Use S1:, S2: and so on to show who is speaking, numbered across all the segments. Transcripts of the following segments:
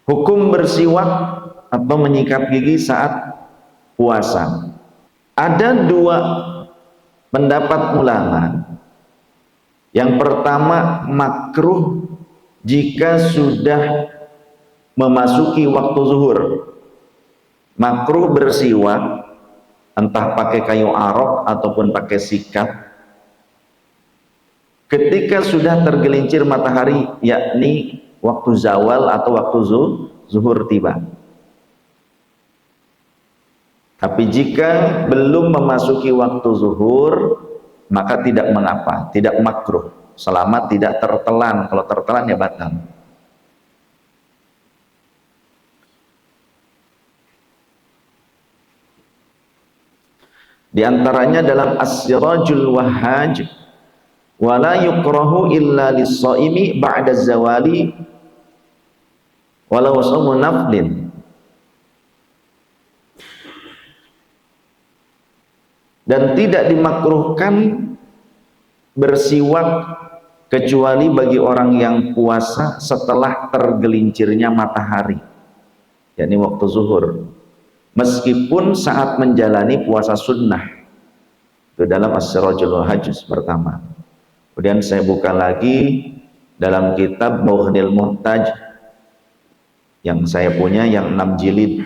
S1: Hukum bersiwak atau menyikat gigi saat puasa. Ada dua pendapat ulama. Yang pertama, makruh jika sudah memasuki waktu zuhur. Makruh bersiwak entah pakai kayu arok ataupun pakai sikat ketika sudah tergelincir matahari, yakni waktu zawal atau waktu zuhur tiba. Tapi jika belum memasuki waktu zuhur, maka tidak mengapa, tidak makruh, selama tidak tertelan. Kalau tertelan ya batal. Di antaranya dalam As-Sirajul Wahhaj, wala yukrahu illa lis-shaimi ba'da zawali walau shaum naflin. Dan tidak dimakruhkan bersiwak kecuali bagi orang yang puasa setelah tergelincirnya matahari, yakni waktu zuhur, meskipun saat menjalani puasa sunnah. Itu dalam As-Sirajul Wahhaj pertama. Kemudian saya buka lagi dalam kitab Mughnil Muhtaj yang saya punya, yang 6 jilid,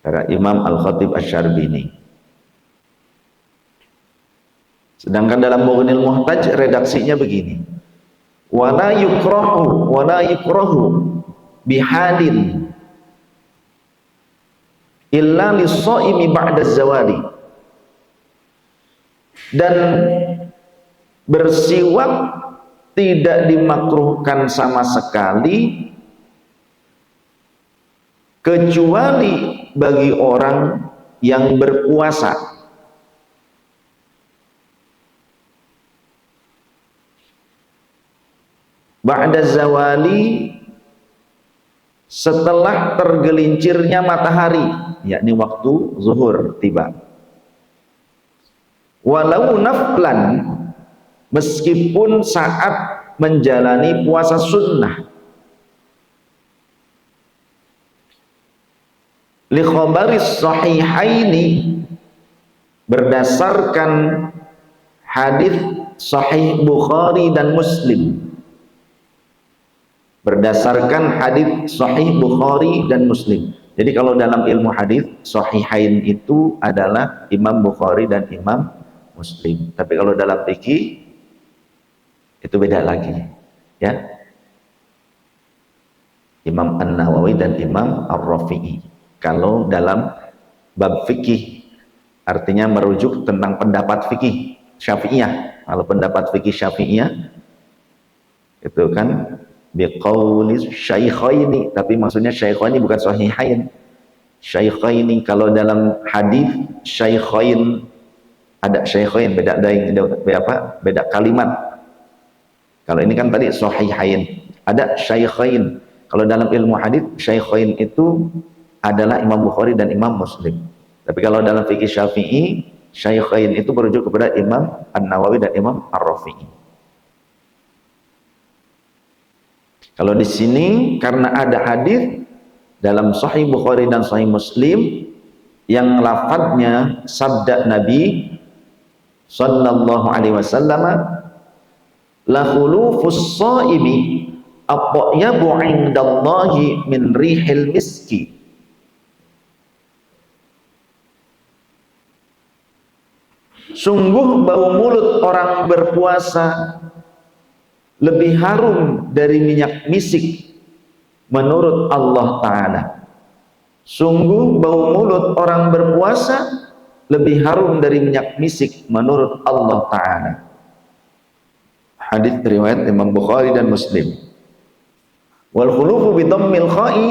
S1: karya Imam Al-Khatib Asy-Syarbini. Sedangkan dalam Mughnil Muhtaj redaksinya begini: wala yukrahu bihadin illa lis-shaimi ba'da zawali. Dan bersiwak tidak dimakruhkan sama sekali kecuali bagi orang yang berpuasa. Ba'da zawali, setelah tergelincirnya matahari, yakni waktu zuhur tiba. Walau naflan, meskipun saat menjalani puasa sunnah. Li khabaris sahihaini, berdasarkan hadis sahih Bukhari dan Muslim. Berdasarkan hadis sahih Bukhari dan Muslim. Jadi kalau dalam ilmu hadis, sahihain itu adalah Imam Bukhari dan Imam Muslim. Tapi kalau dalam fikih itu beda lagi, ya. Imam An-Nawawi dan Imam Ar-Rafi'i. Kalau dalam bab fikih, artinya merujuk tentang pendapat fikih Syafi'iyah. Kalau pendapat fikih Syafi'iyah itu kan biqauli syaikhaini, tapi maksudnya syaikhaini bukan sahihain. Syaikhaini, kalau dalam hadis syaikhain, ada syaikhain, beda kalimat. Kalau ini kan tadi sahihain, ada syaikhain. Kalau dalam ilmu hadis syaikhain itu adalah Imam Bukhari dan Imam Muslim. Tapi kalau dalam fikih Syafi'i, syaikhain itu merujuk kepada Imam An-Nawawi dan Imam Ar-Rafi'i. Kalau di sini karena ada hadis dalam Sahih Bukhari dan Sahih Muslim yang lafadznya sabda Nabi sallallahu alaihi wasallam, la khulufus shaimi atyabu 'indallahi min rihil miski. Sungguh bau mulut orang berpuasa lebih harum dari minyak misik menurut Allah Ta'ala. Sungguh bau mulut orang berpuasa lebih harum dari minyak misik menurut Allah Ta'ala. Hadis riwayat Imam Bukhari dan Muslim. Wal khulufu bi dhammil kha'i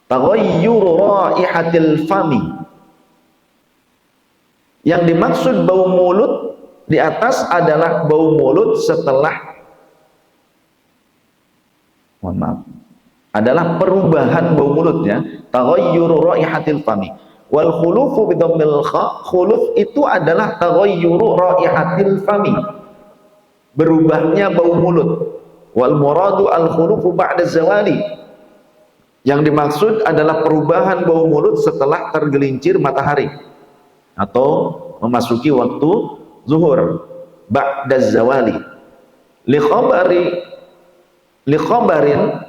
S1: taghayyuru raihatil fami. Yang dimaksud bau mulut di atas adalah bau mulut setelah, mohon maaf, adalah perubahan bau mulutnya, taghayyuru raihatil fami. Wal khulufu bi dhammil kha, khuluf itu adalah taghayyuru raihatil fami, berubahnya bau mulut. Wal muradu al khulufu ba'da zawali, Yang dimaksud adalah perubahan bau mulut setelah tergelincir matahari atau memasuki waktu zuhur, ba'da zawali. Li khabarin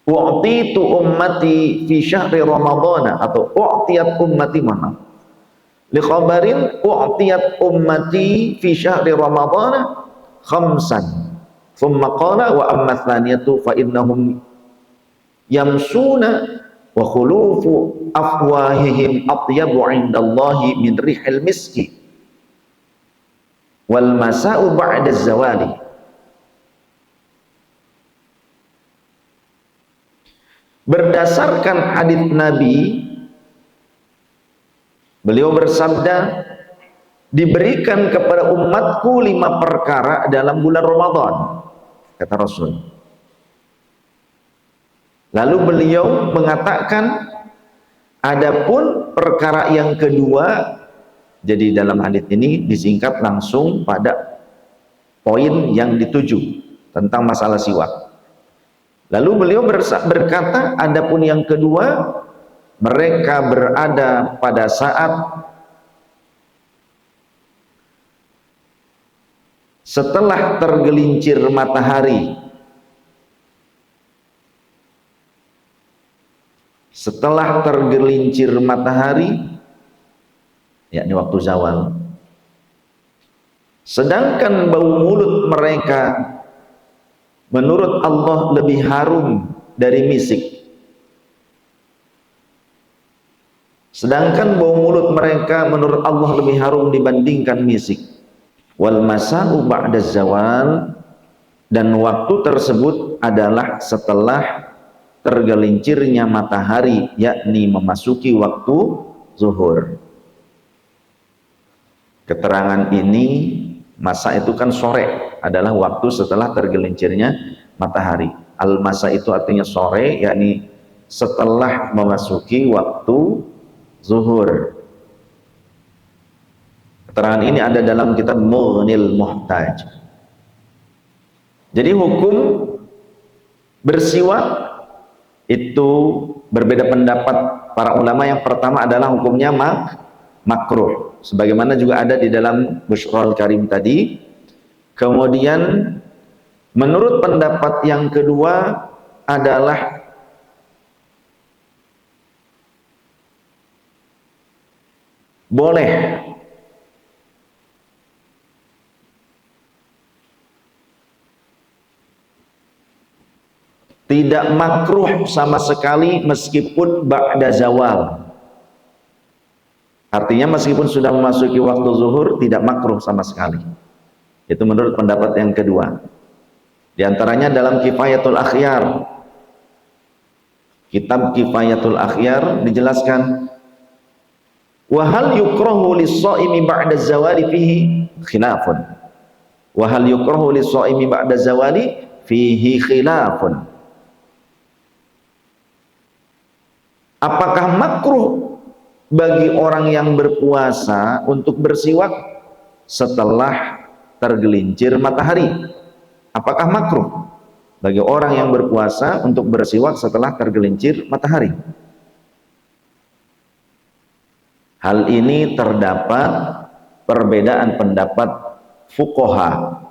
S1: u'titu ummati fi syahri ramadhana, atau u'tiyat ummati, mana li khabarin u'tiyat ummati fi syahri ramadhana khamsan thumma qala wa amma thaniyatu fa innahum yamsuna wa khulufu afwahihim atyabu indallahi min rihil miski wal masa'u ba'da zawali. Berdasarkan hadits Nabi, beliau bersabda, diberikan kepada umatku 5 perkara dalam bulan Ramadan, kata Rasul. Lalu beliau mengatakan, adapun perkara yang kedua, jadi dalam hadits ini disingkat langsung pada poin yang dituju tentang masalah siwak. Lalu beliau berkata, adapun yang kedua, mereka berada pada saat setelah tergelincir matahari, setelah tergelincir matahari, yakni waktu zawal, sedangkan bau mulut mereka menurut Allah lebih harum dari misik. Sedangkan bau mulut mereka menurut Allah lebih harum dibandingkan misik. Wal masa'u ba'da zawal, dan waktu tersebut adalah setelah tergelincirnya matahari, yakni memasuki waktu zuhur. Keterangan ini, masa itu kan sore, adalah waktu setelah tergelincirnya matahari. Al-masa itu artinya sore, yakni setelah memasuki waktu zuhur. Keterangan ini ada dalam kitab Mughnil Muhtaj. Jadi hukum bersiwak itu berbeda pendapat para ulama. Yang pertama adalah hukumnya makruh, sebagaimana juga ada di dalam Bushrul Karim tadi. Kemudian menurut pendapat yang kedua adalah boleh. Tidak makruh sama sekali meskipun ba'da zawal. Artinya meskipun sudah memasuki waktu zuhur, tidak makruh sama sekali. Itu menurut pendapat yang kedua. Di antaranya dalam Kifayatul Akhyar, kitab Kifayatul Akhyar dijelaskan, wa hal yukrahu lis-shaimi ba'da zawali fihi khilafun. Wa hal yukrahu lis-shaimi ba'da zawali fihi khilafun. Apakah makruh bagi orang yang berpuasa untuk bersiwak setelah tergelincir matahari? Apakah makruh bagi orang yang berpuasa untuk bersiwak setelah tergelincir matahari? Hal ini terdapat perbedaan pendapat fuqaha.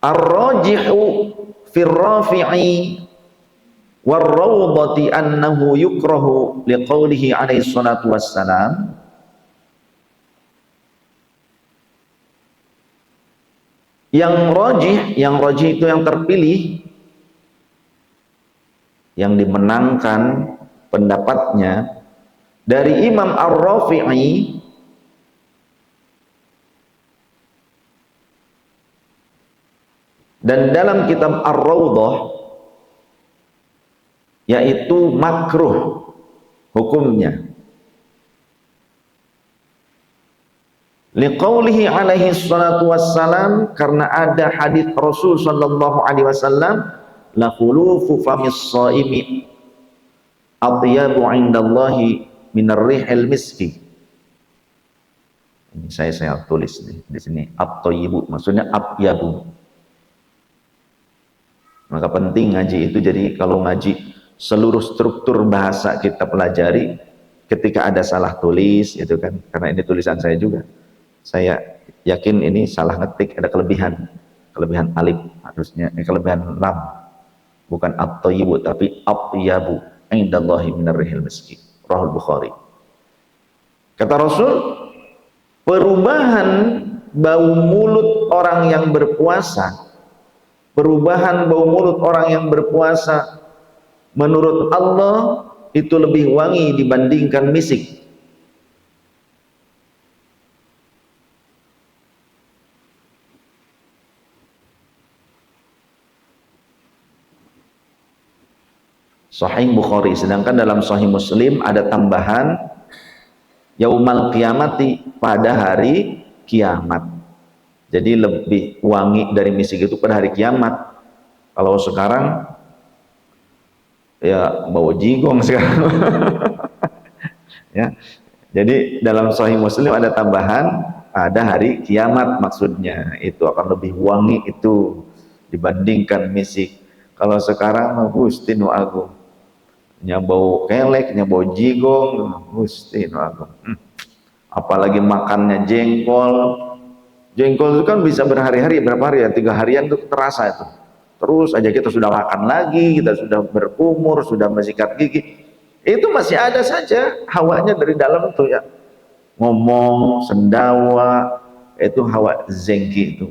S1: Ar-rajihu fi rafi'i war-rawdati annahu yukrahu liqaulihi alaihi salatu wassalam. Yang rajih itu yang terpilih, yang dimenangkan pendapatnya dari Imam Ar-Rafi'i dan dalam kitab Ar-Rawdah, yaitu makruh hukumnya. Liqaulihi alaihi salatu wassalam, karena ada hadis Rasul sallallahu alaihi wasallam, la khulufu famis shaimi atyabu indallahi minar rihil miski. Ini saya tulis di sini at-thayyibu, maksudnya atyabu. Maka penting ngaji itu. Jadi kalau ngaji seluruh struktur bahasa kita pelajari, ketika ada salah tulis itu kan, karena ini tulisan saya juga, saya yakin ini salah ngetik, ada kelebihan alif, harusnya kelebihan lam, bukan at-thayyibu tapi at-tayyibu indallahi minar rihil miski, Rahul Bukhari. Kata Rasul, perubahan bau mulut orang yang berpuasa, perubahan bau mulut orang yang berpuasa menurut Allah itu lebih wangi dibandingkan misik. Sahih Bukhari. Sedangkan dalam Sahih Muslim ada tambahan yaumal qiyamati, pada hari kiamat. Jadi lebih wangi dari misik itu pada hari kiamat. Kalau sekarang ya bau jigong sekarang. Ya. Jadi dalam Sahih Muslim ada tambahan pada hari kiamat, maksudnya itu akan lebih wangi itu dibandingkan misik. Kalau sekarang Gusti nu agung, nya bau kelek, nya bau jigong, Gusti nu agung. Apalagi makannya jengkol. Jengkol itu kan bisa berhari-hari, berapa hari ya, 3 harian tuh terasa itu. Terus aja kita sudah makan lagi, kita sudah berkumur, sudah mensikat gigi, itu masih ada saja hawanya dari dalam tuh ya. Ngomong sendawa, itu hawa zengki itu.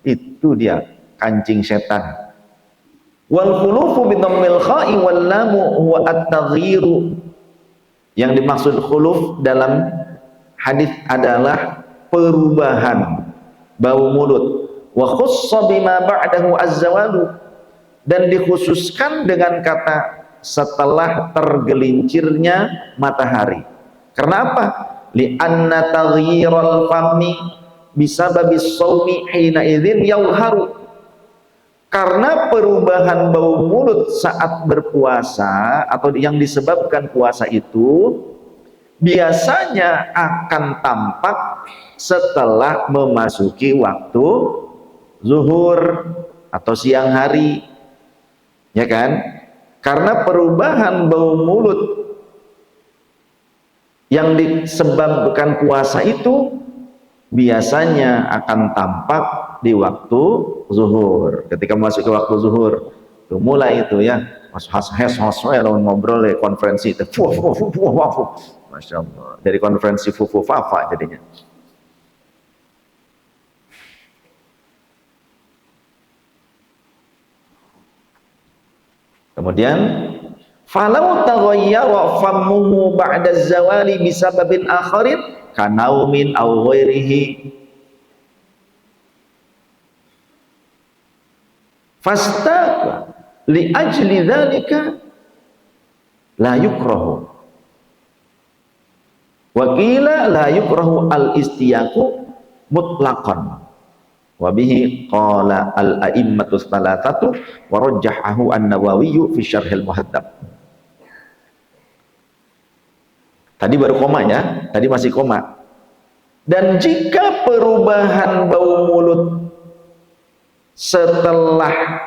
S1: Itu dia kancing setan. Wal khulufu bidammil kha'i wal lamu huwa at-taghyiru. Yang dimaksud khuluf dalam hadis adalah perubahan bau mulut. Wa khussa bima ba'dahu az-zawalu, dan dikhususkan dengan kata setelah tergelincirnya matahari. Karena apa? Li anna taghyiral fami bisababis shaumi hina idzin yauharu. Karena perubahan bau mulut saat berpuasa atau yang disebabkan puasa itu biasanya akan tampak setelah memasuki waktu zuhur atau siang hari, ya kan? Karena perubahan bau mulut yang disebabkan puasa itu biasanya akan tampak di waktu zuhur. Ketika memasuki waktu zuhur itu mulai itu ya, ngobrol ya, konferensi itu, Masya Allah, dari konferensi fufu fafa jadinya. Kemudian falau taghayyara fammuhu ba'da zawali bisababin akharin kanaumin aw ghairihi fastaqa li ajli dzalika la yukrahu wa qila la yukrahu al istiyaqu mutlaqan. Wa bihi qala al-a'immatu tsalatsatu wa rajjahahu an-Nawawi fi Syarhil Muhadzab. Tadi baru koma ya, tadi masih koma. Dan jika perubahan bau mulut setelah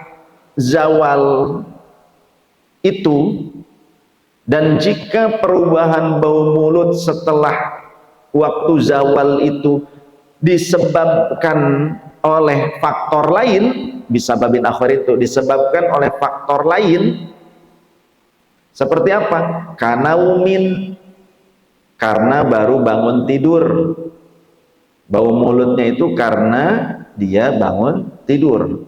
S1: zawal itu, dan jika perubahan bau mulut setelah waktu zawal itu disebabkan oleh faktor lain, bisa babin akhir itu disebabkan oleh faktor lain, seperti apa? Kanaumin, karena baru bangun tidur, bau mulutnya itu karena dia bangun tidur,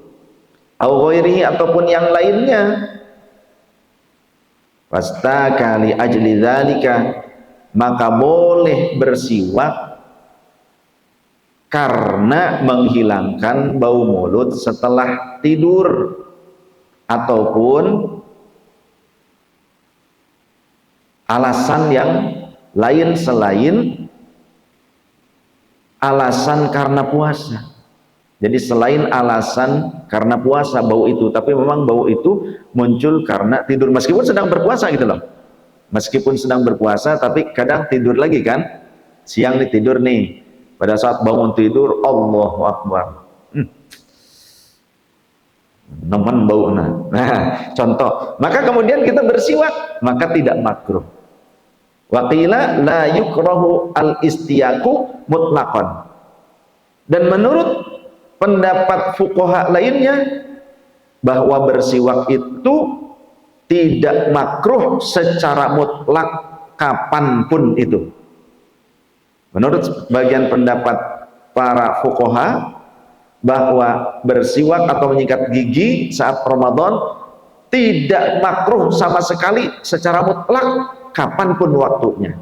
S1: au ghairihi, ataupun yang lainnya, fastaka li ajli dzalika, maka boleh bersiwak karena menghilangkan bau mulut setelah tidur, ataupun alasan yang lain selain alasan karena puasa. Jadi selain alasan karena puasa bau itu, tapi memang bau itu muncul karena tidur, meskipun sedang berpuasa gitu loh. Meskipun sedang berpuasa tapi kadang tidur lagi kan, siang nih tidur nih, pada saat bangun tidur Allahu Akbar, nemen bau. Nah, contoh. Maka kemudian kita bersiwak, maka tidak makruh. Wa qila la yukrahu al-istiyaku mutlaqan. Dan menurut pendapat fuqaha lainnya bahwa bersiwak itu tidak makruh secara mutlak kapanpun itu. Menurut bagian pendapat para fuqaha bahwa bersiwak atau menyikat gigi saat Ramadan tidak makruh sama sekali secara mutlak kapanpun waktunya.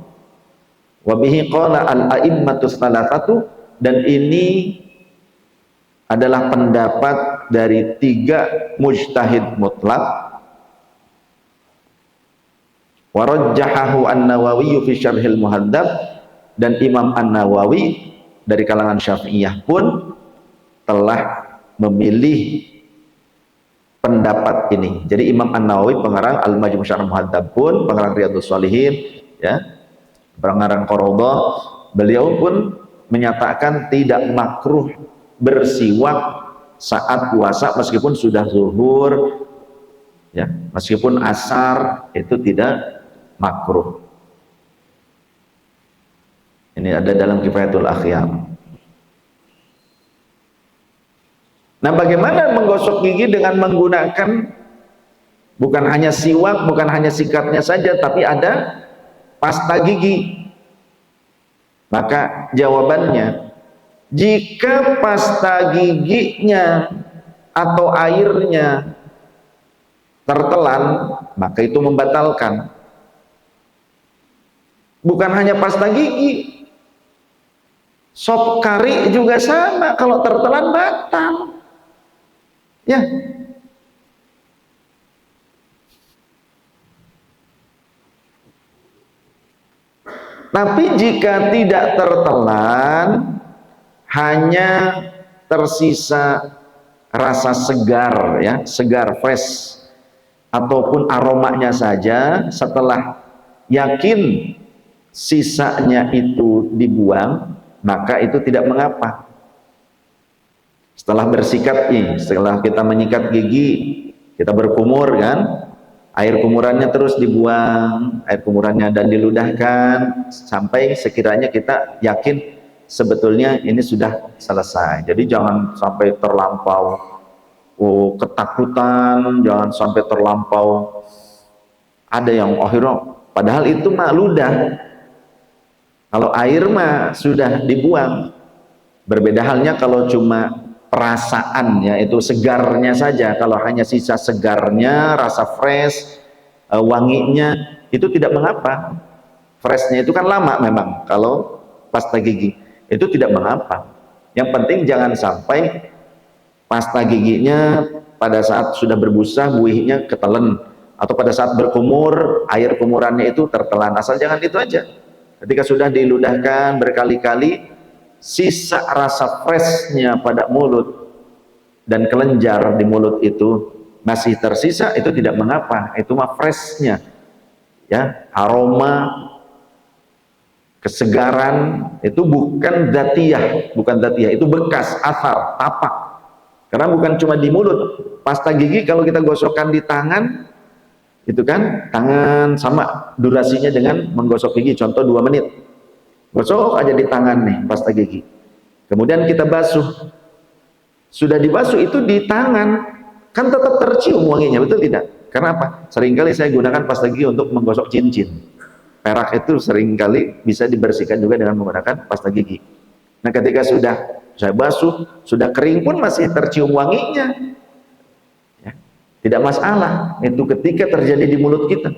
S1: Wa bihi qala al-a'immatus tsalatsatu, dan ini adalah pendapat dari 3 mujtahid mutlak. Wa rajjahahu an-Nawawi fi Syarhil Muhadzab, dan Imam An-Nawawi dari kalangan Syafi'iyah pun telah memilih pendapat ini. Jadi Imam An-Nawawi pengarang Al-Majmu' Syarh Muhadzab pun, pengarang Riyadhus Shalihin, ya, pengarang Qarada, beliau pun menyatakan tidak makruh bersiwak saat puasa meskipun sudah zuhur, ya, meskipun asar, itu tidak makruh. Ini ada dalam Kifayatul Akhyar. Nah, bagaimana menggosok gigi dengan menggunakan bukan hanya siwak, bukan hanya sikatnya saja, tapi ada pasta gigi? Maka jawabannya, jika pasta giginya atau airnya tertelan, maka itu membatalkan. Bukan hanya pasta gigi, sop kari juga sama, kalau tertelan batal. Ya. Tapi jika tidak tertelan, hanya tersisa rasa segar, ya, segar fresh ataupun aromanya saja, setelah yakin sisanya itu dibuang, maka itu tidak mengapa. Setelah bersikat nih, setelah kita menyikat gigi, kita berkumur kan, air kumurannya terus dibuang, air kumurannya, dan diludahkan sampai sekiranya kita yakin sebetulnya ini sudah selesai. Jadi jangan sampai terlampau ketakutan, jangan sampai terlampau ada yang akhirnya padahal itu mah ludah. Kalau air mah sudah dibuang. Berbeda halnya kalau cuma perasaannya itu segarnya saja. Kalau hanya sisa segarnya, rasa fresh, wanginya, itu tidak mengapa. Freshnya itu kan lama memang kalau pasta gigi, itu tidak mengapa. Yang penting jangan sampai pasta giginya pada saat sudah berbusa buihnya ketelen, atau pada saat berkumur air kumurannya itu tertelan. Asal jangan itu aja. Ketika sudah diludahkan berkali-kali, sisa rasa freshnya pada mulut dan kelenjar di mulut itu masih tersisa, itu tidak mengapa. Itu mah freshnya, ya, aroma, kesegaran, itu bukan dzatiyah, itu bekas, athar, tapak. Karena bukan cuma di mulut. Pasta gigi kalau kita gosokkan di tangan, itu kan tangan sama durasinya dengan menggosok gigi, contoh 2 menit. Gosok aja di tangan nih pasta gigi. Kemudian kita basuh. Sudah dibasuh itu di tangan, kan tetap tercium wanginya, betul tidak? Karena apa? Seringkali saya gunakan pasta gigi untuk menggosok cincin. Perak itu seringkali bisa dibersihkan juga dengan menggunakan pasta gigi. Nah, ketika sudah saya basuh, sudah kering pun masih tercium wanginya. Ya, tidak masalah, itu ketika terjadi di mulut kita.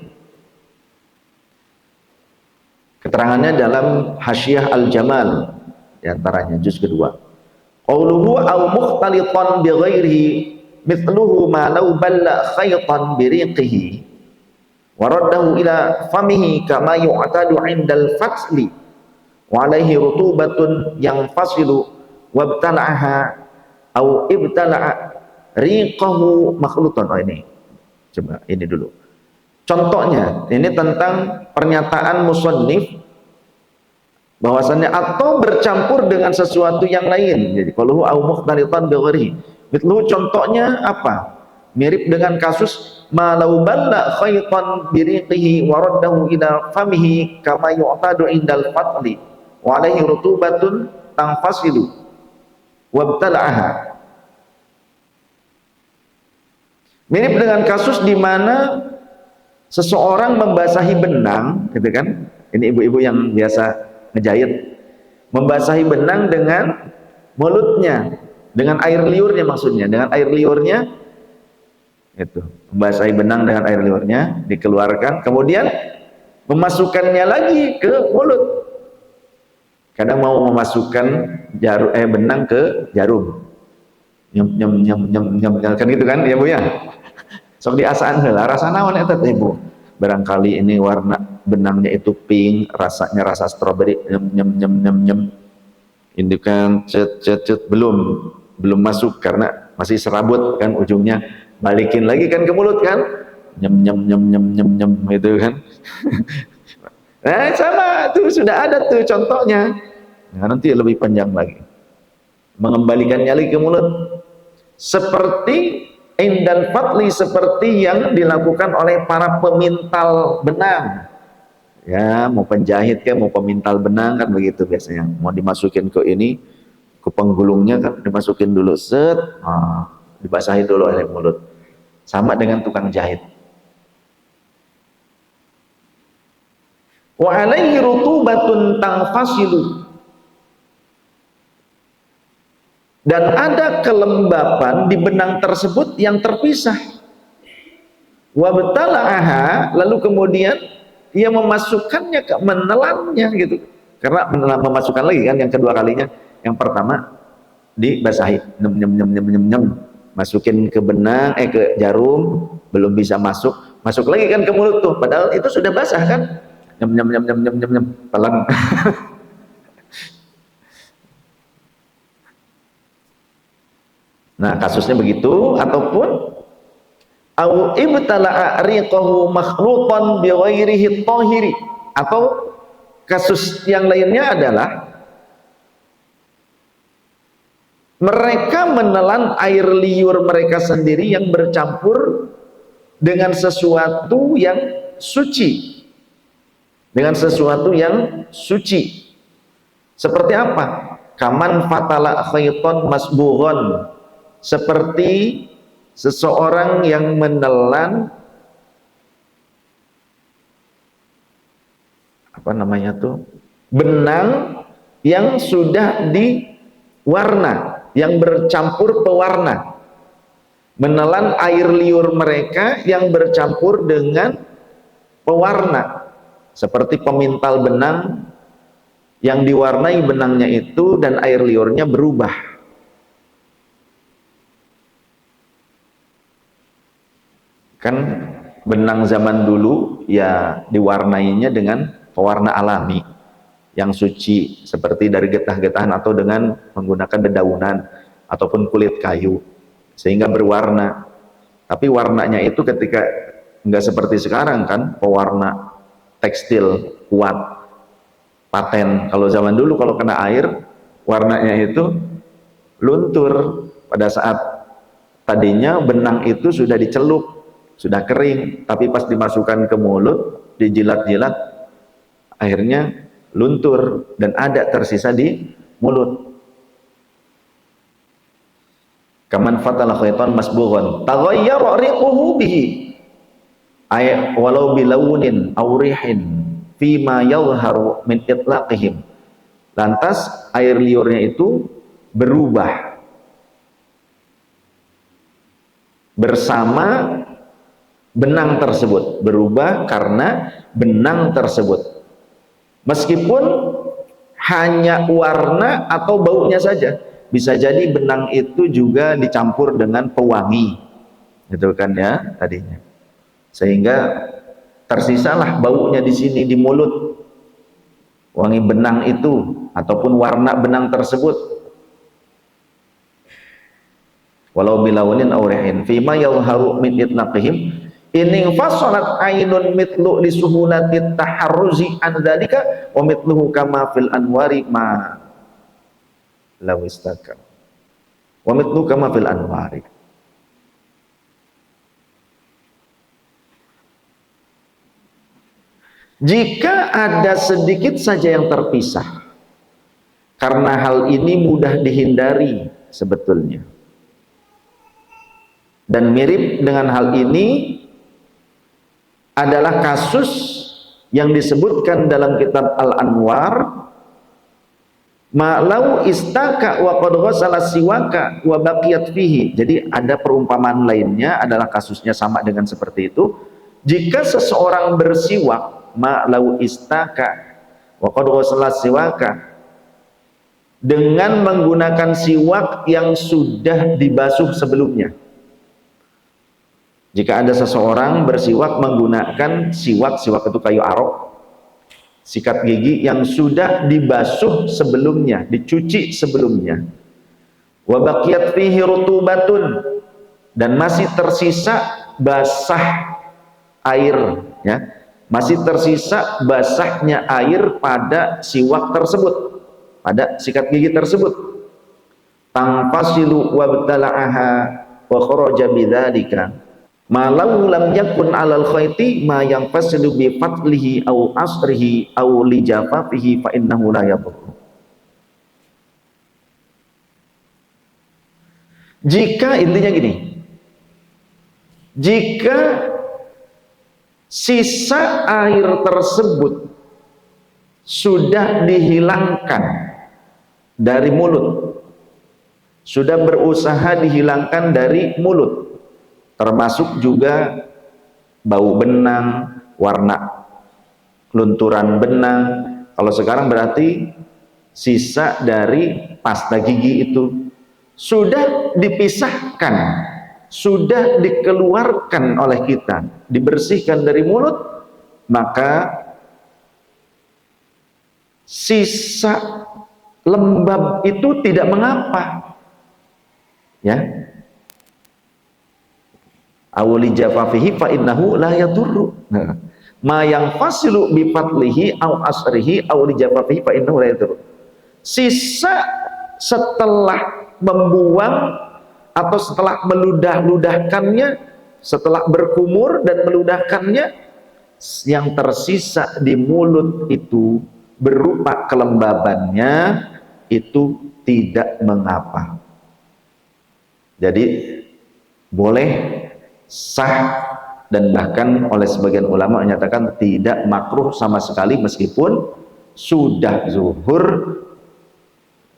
S1: Keterangannya dalam Hasyiah Al-Jamal, diantaranya juz kedua. Qauluhu au mukhtalitan bi ghairihi mithluhu ma law balla khaytan bi riqihi wa raddahu ila famihi kama yu'tadu 'indal fatsli wa alaihi rutubatun yang fasilu wabtala'aha au ibtala'a riqahu makhlutan. Oh, ini coba ini dulu contohnya. Ini tentang pernyataan musannif bahwasannya atau bercampur dengan sesuatu yang lain. Jadi qaluhu au mukhtalitan bi ghairihi, contohnya apa? mirip dengan kasus malau balla khaytan biriqihi wa raddahu ila famihi kama yu'tadu indal fatli wa alaihi rutubatun tanfasilu wabtala'aha. Mirip dengan kasus di mana seseorang membasahi benang, gitu kan? Ini ibu-ibu yang biasa ngejahit, membasahi benang dengan mulutnya, dengan air liurnya maksudnya, dengan air liurnya itu, membasahi benang dengan air liurnya, dikeluarkan, kemudian memasukkannya lagi ke mulut. Kadang mau memasukkan benang ke jarum, nyem kan gitu kan ya Bu ya. Sok diasaan heula rasa naon eta teh Bu. Barangkali ini warna benangnya itu pink, rasanya rasa stroberi, nyem. Ini kan cet belum masuk karena masih serabut kan ujungnya. Balikin lagi kan ke mulut kan. Nyem gitu kan. Nah, sama tuh sudah ada tuh contohnya. Nah, nanti lebih panjang lagi. Mengembalikannya lagi ke mulut. Seperti indal fatli, seperti yang dilakukan oleh para pemintal benang. Ya, mau penjahit kan, mau pemintal benang kan begitu biasanya. Mau dimasukin ke ini, ke penggulungnya kan dimasukin dulu set, dibasahin dulu oleh mulut. Sama dengan tukang jahit. Wa alaihi rutubatun tanfasilu. Dan ada kelembapan di benang tersebut yang terpisah. Wa betala'aha, lalu kemudian ia memasukkannya, menelannya gitu. Karena memasukkan lagi kan yang kedua kalinya. Yang pertama dibasahi, nyem, masukin ke benang, ke jarum, belum bisa masuk lagi kan ke mulut tuh. Padahal itu sudah basah kan. Nyem, pelan. Nah, kasusnya begitu. Ataupun au ibtala'a riqahu makhlutan bi ghairihi tahiri, atau kasus yang lainnya adalah mereka menelan air liur mereka sendiri yang bercampur dengan sesuatu yang suci, dengan sesuatu yang suci. Seperti apa? Kaman fatala khayton masbughon, seperti seseorang yang menelan apa namanya tuh, benang yang sudah diwarna, yang bercampur pewarna, menelan air liur mereka yang bercampur dengan pewarna, seperti pemintal benang yang diwarnai benangnya itu dan air liurnya berubah. Kan benang zaman dulu ya diwarnainya dengan pewarna alami yang suci, seperti dari getah-getahan atau dengan menggunakan dedaunan ataupun kulit kayu sehingga berwarna. Tapi warnanya itu ketika enggak seperti sekarang kan, pewarna tekstil kuat paten. Kalau zaman dulu kalau kena air warnanya itu luntur. Pada saat tadinya benang itu sudah dicelup, sudah kering, tapi pas dimasukkan ke mulut, dijilat-jilat, akhirnya luntur dan ada tersisa di mulut. Kaman fatala khaytan masbughon taghayyara riquhu bihi, ay walau bilawunin aw rihin fima yadhharu min itlaqihim. Lantas air liurnya itu berubah bersama benang tersebut, berubah karena benang tersebut, meskipun hanya warna atau baunya saja. Bisa jadi benang itu juga dicampur dengan pewangi, gitu kan ya tadinya, sehingga tersisalah baunya di sini di mulut, wangi benang itu ataupun warna benang tersebut. Walau bilawunin aurihin fima yadhharu min itlaqihim in fasalat ainun mitlu li suhulatit taharruzi an dzalika wa mitluhu kama fil anwari ma law istaka wa mitluhu kama fil anwari. Jika ada sedikit saja yang terpisah, karena hal ini mudah dihindari sebetulnya. Dan mirip dengan hal ini adalah kasus yang disebutkan dalam kitab Al-Anwar, ma'lau istaka wa qad ghasala siwaka wa baqiyat fihi. Jadi ada perumpamaan lainnya adalah kasusnya sama dengan seperti itu. Jika seseorang bersiwak, ma'lau istaka wa qad ghasala siwaka, dengan menggunakan siwak yang sudah dibasuh sebelumnya. Jika ada seseorang bersiwak menggunakan siwak itu kayu arok, sikat gigi yang sudah dibasuh sebelumnya, dicuci sebelumnya. Wa baqiyat fihi rutubatun, dan masih tersisa basah air, ya. Masih tersisa basahnya air pada siwak tersebut, pada sikat gigi tersebut. Tangfasilu wabtala'aha wa kharaja bidzalika. Malau lam yakun alal khayti ma yang fasilu bi fatlihi au asrihi au li jafafihi fa innahu la yadur. Jika intinya gini, jika sisa air tersebut sudah dihilangkan dari mulut, sudah berusaha dihilangkan dari mulut, termasuk juga bau benang, warna lunturan benang. Kalau sekarang berarti sisa dari pasta gigi itu sudah dipisahkan, sudah dikeluarkan oleh kita, dibersihkan dari mulut, maka sisa lembab itu tidak mengapa, ya. Awli jafafihi fa innahu la yadurru. Ma yang fasilu bi fatlihi aw asrihi aw li jafafihi fa innahu la yadurru. Sisa setelah membuang atau setelah meludah-ludahkannya, setelah berkumur dan meludahkannya, yang tersisa di mulut itu berupa kelembabannya, itu tidak mengapa. Jadi boleh, sah, dan bahkan oleh sebagian ulama menyatakan tidak makruh sama sekali meskipun sudah zuhur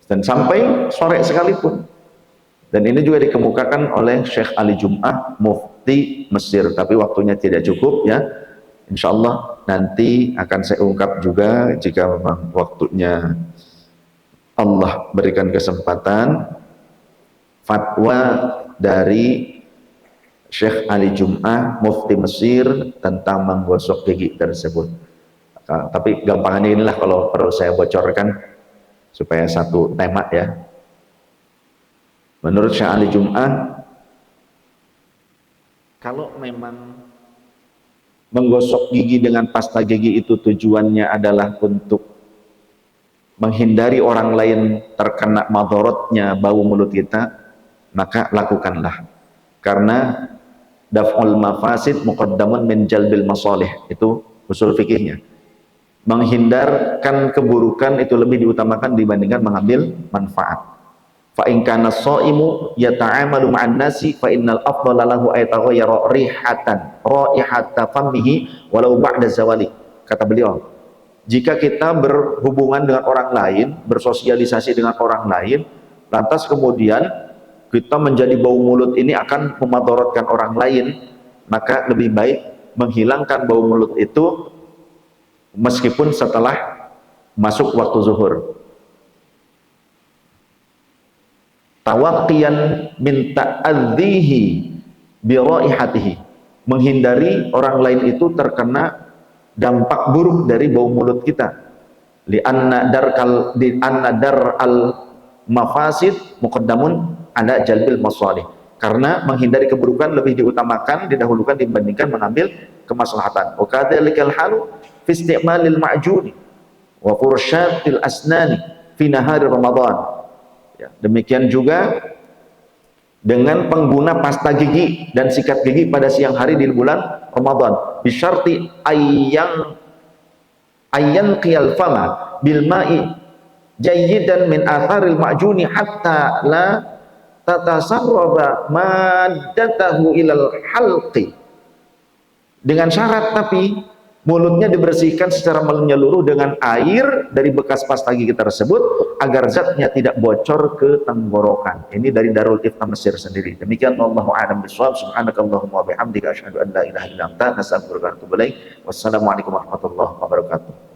S1: dan sampai sore sekalipun. Dan ini juga dikemukakan oleh Syekh Ali Jum'ah, mufti Mesir, tapi waktunya tidak cukup, ya. Insya Allah nanti akan saya ungkap juga jika memang waktunya Allah berikan kesempatan, fatwa dari Syekh Ali Jum'ah, mufti Mesir, tentang menggosok gigi tersebut. Tapi gampangannya inilah kalau perlu saya bocorkan supaya satu tema, ya. Menurut Syekh Ali Jum'ah, kalau memang menggosok gigi dengan pasta gigi itu tujuannya adalah untuk menghindari orang lain terkena madorotnya bau mulut kita, maka lakukanlah. Karena daf'ul mafasid muqaddamun min jalbil masalih, itu usul fikihnya. Menghindarkan keburukan itu lebih diutamakan dibandingkan mengambil manfaat. Fa in kana shaimu yata'amalu ma'an nasi fa innal afdhala lahu ay taghayyara raihata famihi walau ba'da zawali. Kata beliau, jika kita berhubungan dengan orang lain, bersosialisasi dengan orang lain, lantas kemudian kita menjadi bau mulut ini akan memadorotkan orang lain, maka lebih baik menghilangkan bau mulut itu meskipun setelah masuk waktu zuhur. Tawaqiyan min ta'adhihi bi raihatihi, menghindari orang lain itu terkena dampak buruk dari bau mulut kita. Li anna dar'al mafasid muqaddamun ala jalbil masalih, karena menghindari keburukan lebih diutamakan, didahulukan dibandingkan mengambil kemaslahatan. Wa kadzalikal halu fi isti'malil ma'juni wa furshatil asnani fi nahari Ramadan. Ya, demikian juga dengan pengguna pasta gigi dan sikat gigi pada siang hari di bulan Ramadan, bisyarti ayyang ayyan qiyal fama bil ma'i jayyidan min atharil ma'juni hatta la tatasarraba maddatahu ilal halqi, dengan syarat tapi mulutnya dibersihkan secara menyeluruh dengan air dari bekas pasta gigi tersebut agar zatnya tidak bocor ke tenggorokan. Ini dari Darul Ifta Mesir sendiri. Demikian, wallahu a'lam bishawab. Subhanakallahumma wa bihamdika asyhadu an la ilaha illa anta astaghfiruka wa atubu ilaik. Wassalamualaikum warahmatullahi wabarakatuh.